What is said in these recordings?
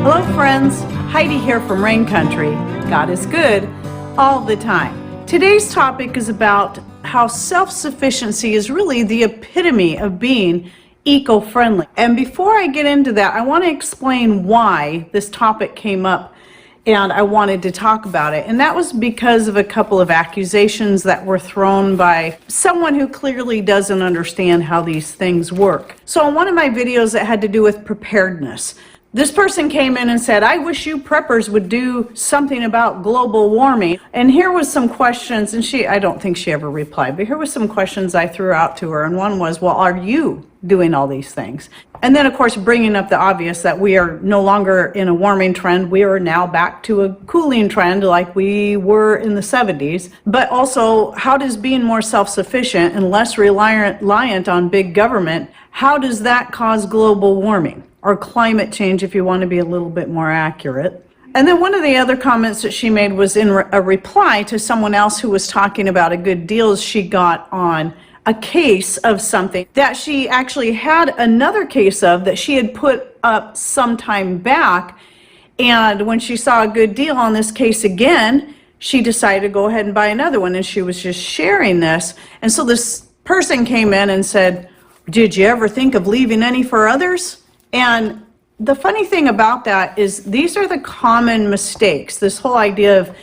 Hello friends, Heidi here from Rain Country. God is good all the time. Today's topic is about how self-sufficiency is really the epitome of being eco-friendly. And before I get into that, I want to explain why this topic came up and I wanted to talk about it. And that was because of a couple of accusations that were thrown by someone who clearly doesn't understand how these things work. So in one of my videos that had to do with preparedness, this person came in and said, I wish you preppers would do something about global warming. And here was some questions, and I don't think she ever replied, but here was some questions I threw out to her. And one was, well, are you doing all these things? And then, of course, bringing up the obvious that we are no longer in a warming trend. We are now back to a cooling trend like we were in the 70s. But also, how does being more self-sufficient and less reliant on big government, how does that cause global warming? Or climate change, if you want to be a little bit more accurate. And then one of the other comments that she made was in a reply to someone else who was talking about a good deal she got on a case of something that she actually had another case of that she had put up some time back. And when she saw a good deal on this case again, she decided to go ahead and buy another one. And she was just sharing this. And so this person came in and said, did you ever think of leaving any for others? And the funny thing about that is these are the common mistakes. This whole idea of,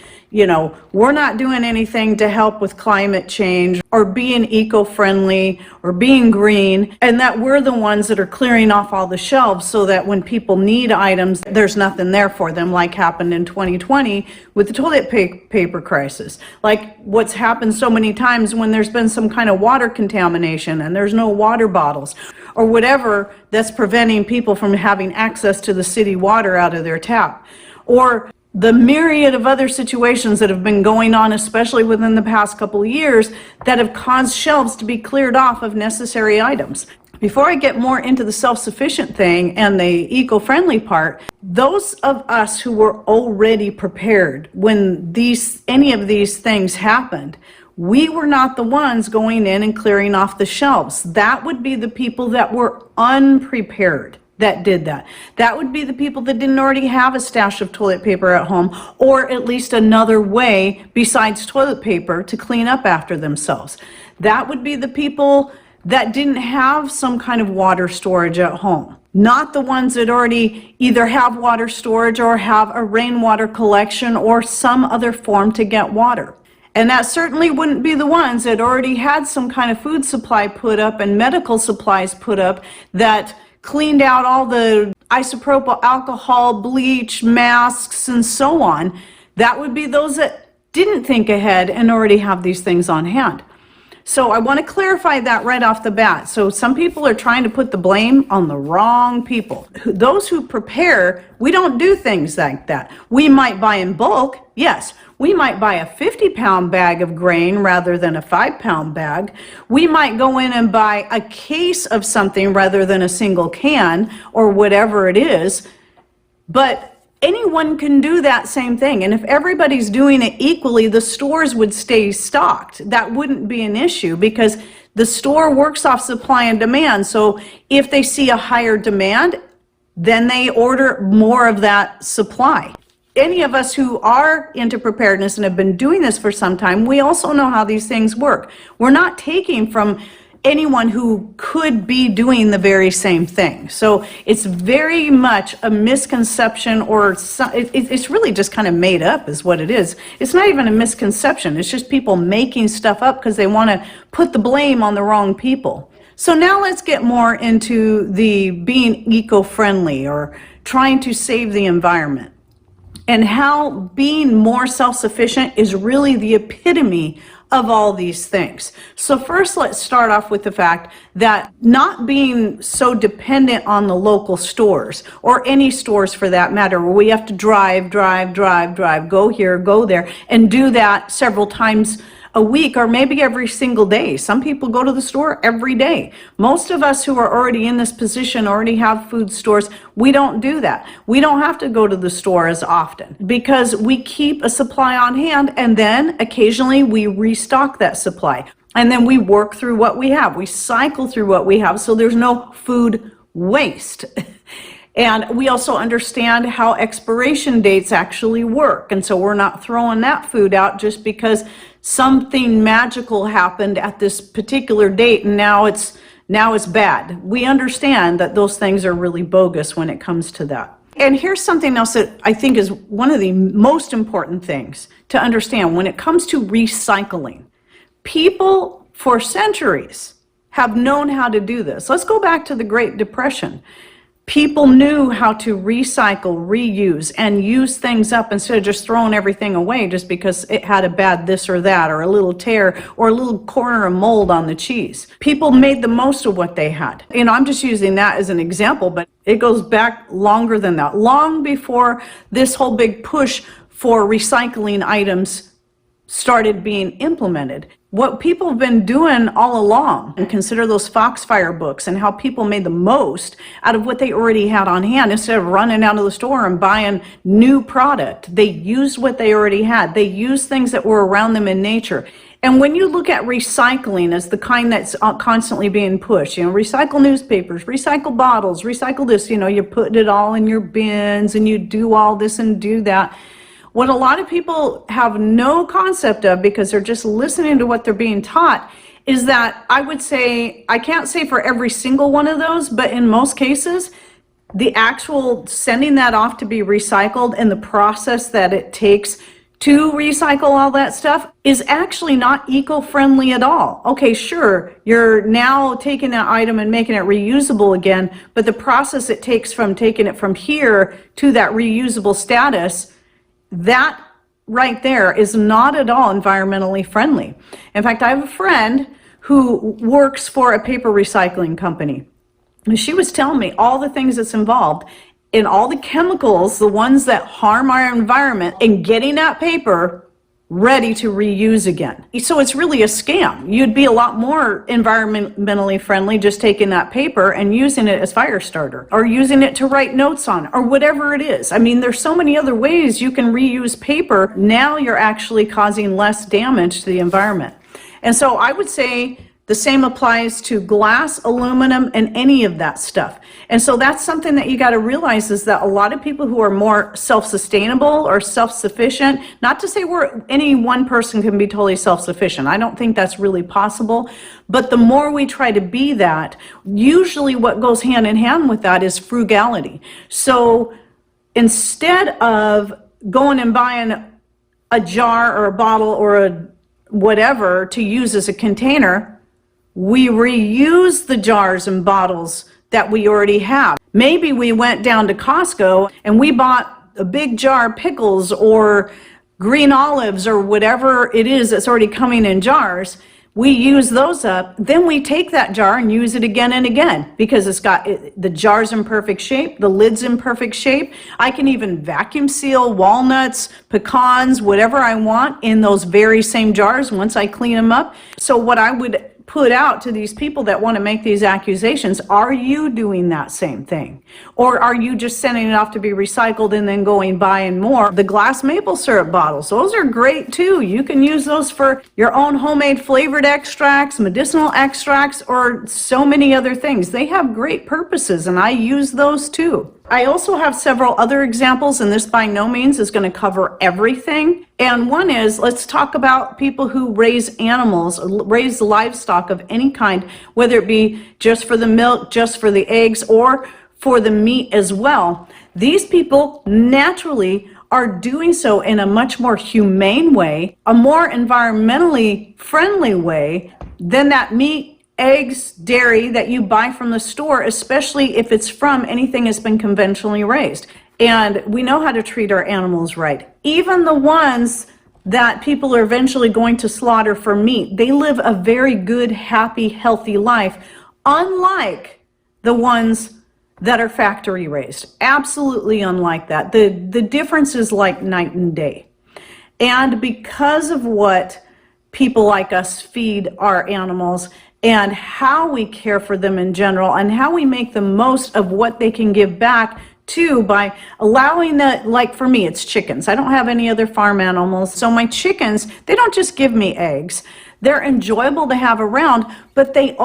we're not doing anything to help with climate change or being eco-friendly or being green, and that we're the ones that are clearing off all the shelves so that when people need items, there's nothing there for them, like happened in 2020 with the toilet paper crisis. Like what's happened so many times when there's been some kind of water contamination and there's no water bottles or whatever that's preventing people from having access to the city water out of their tap. Or the myriad of other situations that have been going on, especially within the past couple of years, that have caused shelves to be cleared off of necessary items. Before I get more into the self-sufficient thing and the eco-friendly part, those of us who were already prepared when any of these things happened, we were not the ones going in and clearing off the shelves. That would be the people that were unprepared that did that. That would be the people that didn't already have a stash of toilet paper at home, or at least another way besides toilet paper to clean up after themselves. That would be the people that didn't have some kind of water storage at home. Not the ones that already either have water storage or have a rainwater collection or some other form to get water. And that certainly wouldn't be the ones that already had some kind of food supply put up and medical supplies put up that cleaned out all the isopropyl alcohol, bleach, masks, and so on. That would be those that didn't think ahead and already have these things on hand. So I want to clarify that right off the bat. So some people are trying to put the blame on the wrong people. Those who prepare, we don't do things like that. We might buy in bulk, yes. We might buy a 50-pound bag of grain rather than a 5-pound bag. We might go in and buy a case of something rather than a single can or whatever it is. But anyone can do that same thing. And if everybody's doing it equally, the stores would stay stocked. That wouldn't be an issue because the store works off supply and demand. So if they see a higher demand, then they order more of that supply. Any of us who are into preparedness and have been doing this for some time, we also know how these things work. We're not taking from anyone who could be doing the very same thing. So it's very much a misconception, or it's really just kind of made up is what it is. It's not even a misconception. It's just people making stuff up because they want to put the blame on the wrong people. So now let's get more into the being eco-friendly or trying to save the environment, and how being more self-sufficient is really the epitome of all these things. So first, let's start off with the fact that not being so dependent on the local stores, or any stores for that matter, where we have to drive, go here, go there, and do that several times a week or maybe every single day. Some people go to the store every day. Most of us who are already in this position already have food stores. We don't do that. We don't have to go to the store as often because we keep a supply on hand, and then occasionally we restock that supply. And then we work through what we have. We cycle through what we have so there's no food waste. And we also understand how expiration dates actually work. And so we're not throwing that food out just because something magical happened at this particular date and now it's bad. We understand that those things are really bogus when it comes to that. And here's something else that I think is one of the most important things to understand when it comes to recycling. People for centuries have known how to do this. Let's go back to the Great Depression. People knew how to recycle, reuse, and use things up instead of just throwing everything away just because it had a bad this or that, or a little tear, or a little corner of mold on the cheese. People made the most of what they had. I'm just using that as an example, but it goes back longer than that. Long before this whole big push for recycling items started being implemented. What people have been doing all along, and consider those Foxfire books and how people made the most out of what they already had on hand instead of running out of the store and buying new product. They used what they already had. They used things that were around them in nature. And when you look at recycling as the kind that's constantly being pushed, recycle newspapers, recycle bottles, recycle this, you put it all in your bins and you do all this and do that. What a lot of people have no concept of, because they're just listening to what they're being taught, is that I would say, I can't say for every single one of those, but in most cases, the actual sending that off to be recycled and the process that it takes to recycle all that stuff is actually not eco-friendly at all. Okay, sure, you're now taking that item and making it reusable again, but the process it takes from taking it from here to that reusable status, that right there is not at all environmentally friendly. In fact, I have a friend who works for a paper recycling company. And she was telling me all the things that's involved in all the chemicals, the ones that harm our environment, in getting that paper ready to reuse again. So it's really a scam. You'd be a lot more environmentally friendly just taking that paper and using it as fire starter, or using it to write notes on, or whatever it is. There's so many other ways you can reuse paper. Now you're actually causing less damage to the environment. And so I would say the same applies to glass, aluminum, and any of that stuff. And so that's something that you got to realize, is that a lot of people who are more self-sustainable or self-sufficient, not to say any one person can be totally self-sufficient. I don't think that's really possible. But the more we try to be that, usually what goes hand in hand with that is frugality. So instead of going and buying a jar or a bottle or a whatever to use as a container, we reuse the jars and bottles that we already have. Maybe we went down to Costco and we bought a big jar of pickles or green olives or whatever it is that's already coming in jars. We use those up, then we take that jar and use it again and again because the jar's in perfect shape, the lid's in perfect shape. I can even vacuum seal walnuts, pecans, whatever I want in those very same jars once I clean them up. So what I would put out to these people that want to make these accusations, are you doing that same thing? Or are you just sending it off to be recycled and then going buying more? The glass maple syrup bottles, those are great too. You can use those for your own homemade flavored extracts, medicinal extracts, or so many other things. They have great purposes and I use those too. I also have several other examples, and this by no means is going to cover everything. And one is, let's talk about people who raise animals, raise livestock of any kind, whether it be just for the milk, just for the eggs, or for the meat as well. These people naturally are doing so in a much more humane way, a more environmentally friendly way than that meat, eggs, dairy that you buy from the store, especially if it's from anything that's been conventionally raised. And we know how to treat our animals right. Even the ones that people are eventually going to slaughter for meat, they live a very good, happy, healthy life, unlike the ones that are factory raised. Absolutely unlike that. The difference is like night and day. And because of what people like us feed our animals, and how we care for them in general, and how we make the most of what they can give back too, by allowing that, like for me, it's chickens. I don't have any other farm animals. So my chickens, they don't just give me eggs. They're enjoyable to have around, but they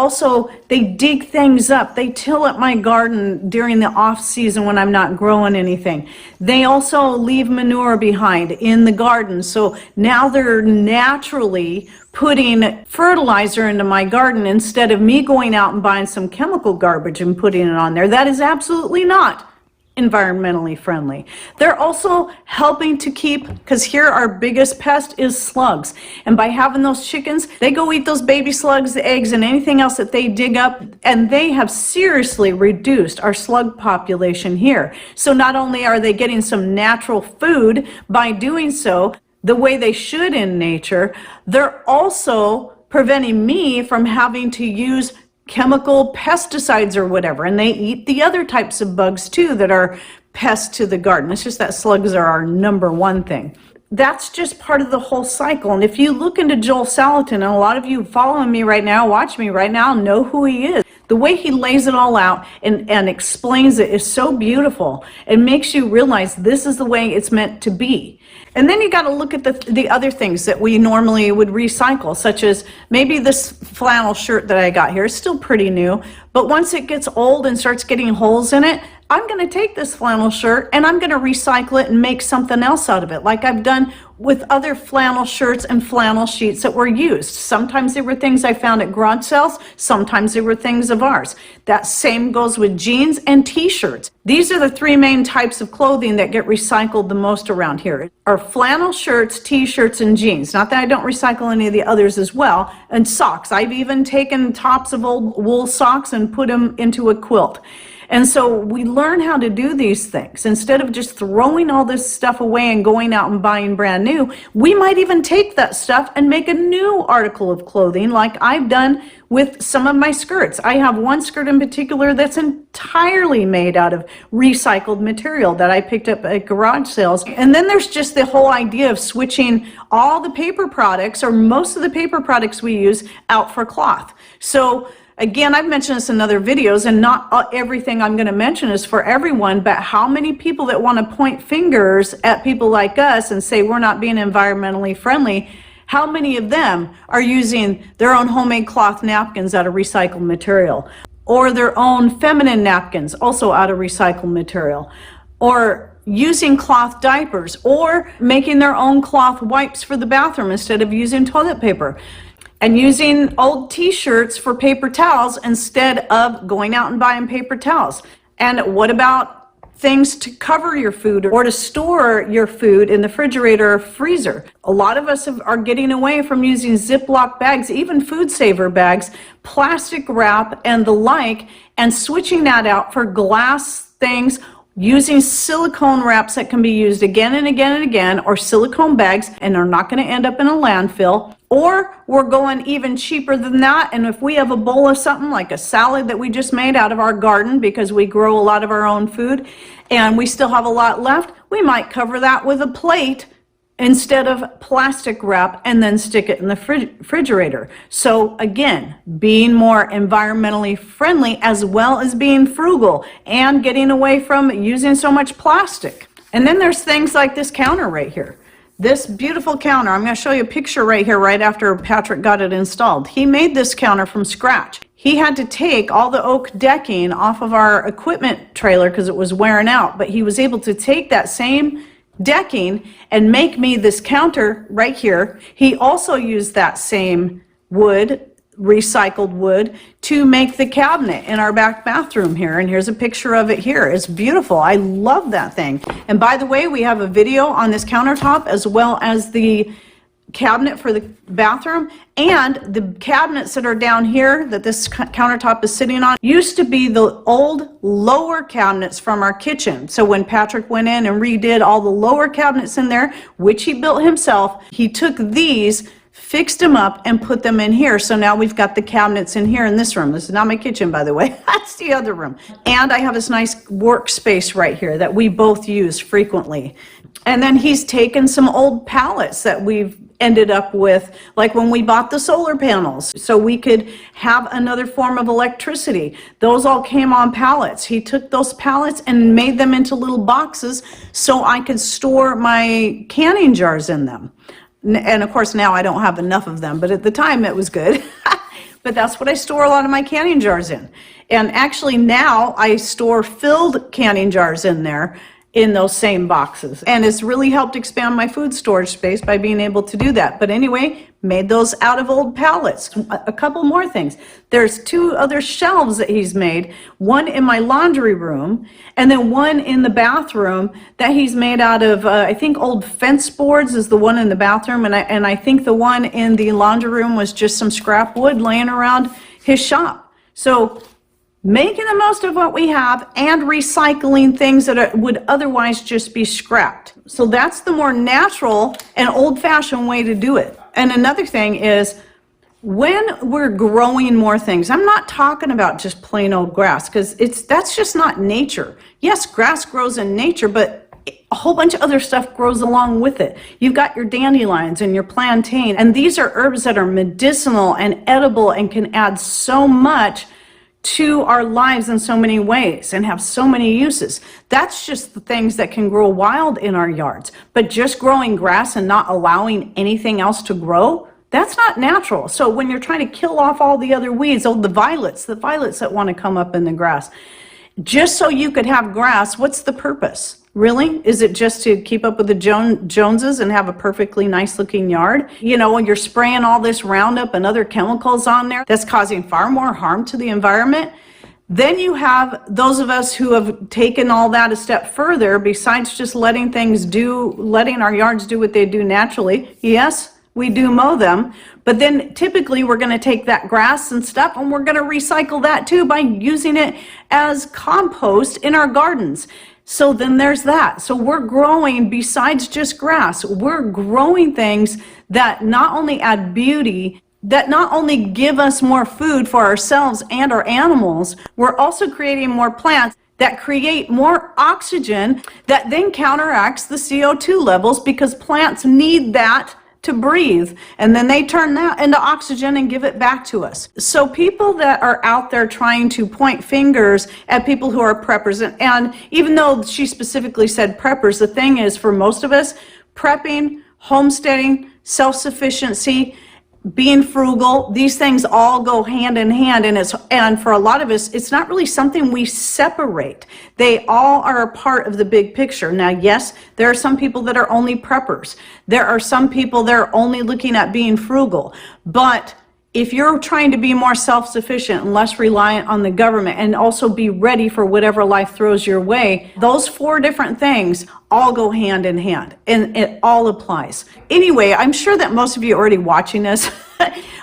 dig things up. They till at my garden during the off season when I'm not growing anything. They also leave manure behind in the garden. So now they're naturally putting fertilizer into my garden instead of me going out and buying some chemical garbage and putting it on there. That is absolutely not environmentally friendly. They're also helping to keep, because here our biggest pest is slugs, and by having those chickens, they go eat those baby slugs, the eggs, and anything else that they dig up, and they have seriously reduced our slug population here. So not only are they getting some natural food by doing so the way they should in nature, they're also preventing me from having to use chemical pesticides or whatever, and they eat the other types of bugs too that are pests to the garden. It's just that slugs are our number one thing. That's just part of the whole cycle. And if you look into Joel Salatin, and a lot of you following me right now, watch me right now, know who he is. The way he lays it all out and explains it is so beautiful. It makes you realize this is the way it's meant to be. And then you got to look at the other things that we normally would recycle, such as maybe this flannel shirt that I got here is still pretty new, but once it gets old and starts getting holes in it, I'm going to take this flannel shirt and I'm going to recycle it and make something else out of it, like I've done with other flannel shirts and flannel sheets that were used. Sometimes they were things I found at garage sales, sometimes they were things of ours. That same goes with jeans and t-shirts. These are the three main types of clothing that get recycled the most around here, are flannel shirts, t-shirts, and jeans. Not that I don't recycle any of the others as well, and socks. I've even taken tops of old wool socks and put them into a quilt. And so we learn how to do these things. Instead of just throwing all this stuff away and going out and buying brand new, we might even take that stuff and make a new article of clothing, like I've done with some of my skirts. I have one skirt in particular that's entirely made out of recycled material that I picked up at garage sales. And then there's just the whole idea of switching all the paper products, or most of the paper products we use, out for cloth. So again, I've mentioned this in other videos, and not everything I'm going to mention is for everyone, but how many people that want to point fingers at people like us and say we're not being environmentally friendly, how many of them are using their own homemade cloth napkins out of recycled material, or their own feminine napkins also out of recycled material, or using cloth diapers, or making their own cloth wipes for the bathroom instead of using toilet paper, and using old t-shirts for paper towels instead of going out and buying paper towels. And what about things to cover your food or to store your food in the refrigerator or freezer? A lot of us are getting away from using Ziploc bags, even food saver bags, plastic wrap and the like, and switching that out for glass things, using silicone wraps that can be used again and again and again, or silicone bags, and are not going to end up in a landfill. Or we're going even cheaper than that, and if we have a bowl of something like a salad that we just made out of our garden because we grow a lot of our own food and we still have a lot left, we might cover that with a plate instead of plastic wrap and then stick it in the refrigerator. So again, being more environmentally friendly as well as being frugal and getting away from using so much plastic. And then there's things like this counter right here. This beautiful counter, I'm going to show you a picture right here right after Patrick got it installed. He made this counter from scratch. He had to take all the oak decking off of our equipment trailer because it was wearing out, but he was able to take that same decking and make me this counter right here. He also used that same wood, recycled wood, to make the cabinet in our back bathroom here, and here's a picture of it here. It's beautiful. I love that thing. And by the way, we have a video on this countertop as well as the cabinet for the bathroom, and the cabinets that are down here that this countertop is sitting on used to be the old lower cabinets from our kitchen. So when Patrick went in and redid all the lower cabinets in there, which he built himself, he took these, fixed them up, and put them in here. So now we've got the cabinets in here in this room. This is not my kitchen, by the way. That's the other room. And I have this nice workspace right here that we both use frequently. And then he's taken some old pallets that we've ended up with, like when we bought the solar panels, so we could have another form of electricity. Those all came on pallets. He took those pallets and made them into little boxes so I could store my canning jars in them. And of course now I don't have enough of them, but at the time it was good. But that's what I store a lot of my canning jars in. And actually now I store filled canning jars in there in those same boxes. And it's really helped expand my food storage space by being able to do that. But anyway, made those out of old pallets. A couple more things. There's 2 other shelves that he's made, one in my laundry room and then one in the bathroom that he's made out of, I think old fence boards is the one in the bathroom, and I think the one in the laundry room was just some scrap wood laying around his shop. So making the most of what we have and recycling things that would otherwise just be scrapped. So that's the more natural and old-fashioned way to do it. And another thing is, when we're growing more things, I'm not talking about just plain old grass, because that's just not nature. Yes, grass grows in nature, but a whole bunch of other stuff grows along with it. You've got your dandelions and your plantain, and these are herbs that are medicinal and edible and can add so much to our lives in so many ways and have so many uses. That's just the things that can grow wild in our yards. But just growing grass and not allowing anything else to grow, that's not natural. So when you're trying to kill off all the other weeds, the violets that want to come up in the grass, just so you could have grass, what's the purpose? Really? Is it just to keep up with the Joneses and have a perfectly nice looking yard? You know, when you're spraying all this Roundup and other chemicals on there, that's causing far more harm to the environment. Then you have those of us who have taken all that a step further, besides just letting our yards do what they do naturally. Yes, we do mow them, but then typically we're going to take that grass and stuff and we're going to recycle that too by using it as compost in our gardens. So then there's that. So we're growing, besides just grass, we're growing things that not only add beauty, that not only give us more food for ourselves and our animals, we're also creating more plants that create more oxygen that then counteracts the CO2 levels, because plants need that to breathe, and then they turn that into oxygen and give it back to us. So people that are out there trying to point fingers at people who are preppers, and even though she specifically said preppers, the thing is, for most of us, prepping, homesteading, self-sufficiency, being frugal, these things all go hand in hand, and for a lot of us, it's not really something we separate. They all are a part of the big picture. Now, yes, there are some people that are only preppers. There are some people that are only looking at being frugal. But if you're trying to be more self-sufficient and less reliant on the government, and also be ready for whatever life throws your way, those 4 different things all go hand in hand, and it all applies. Anyway, I'm sure that most of you already watching this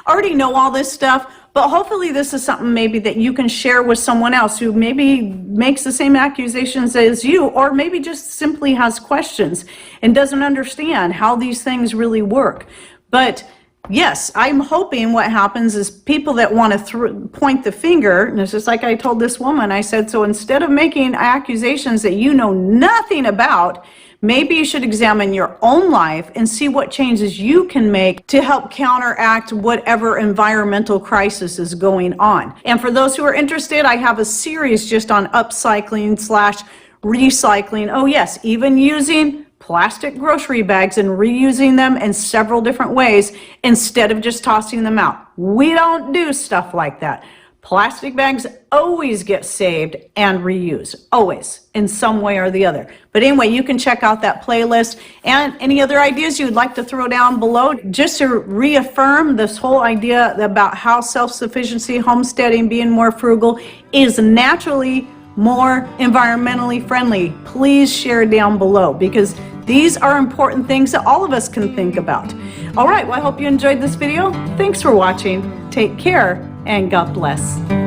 already know all this stuff, but hopefully this is something maybe that you can share with someone else who maybe makes the same accusations as you, or maybe just simply has questions and doesn't understand how these things really work. But yes, I'm hoping what happens is people that want to point the finger, and it's just like I told this woman, I said, so instead of making accusations that you know nothing about, maybe you should examine your own life and see what changes you can make to help counteract whatever environmental crisis is going on. And for those who are interested, I have a series just on upcycling/recycling. Oh yes, even using plastic grocery bags and reusing them in several different ways instead of just tossing them out. We don't do stuff like that. Plastic bags always get saved and reused, always, in some way or the other. But anyway, you can check out that playlist, and any other ideas you'd like to throw down below, just to reaffirm this whole idea about how self-sufficiency, homesteading, being more frugal is naturally more environmentally friendly. Please share down below, because these are important things that all of us can think about. All right, well, I hope you enjoyed this video. Thanks for watching. Take care, and God bless.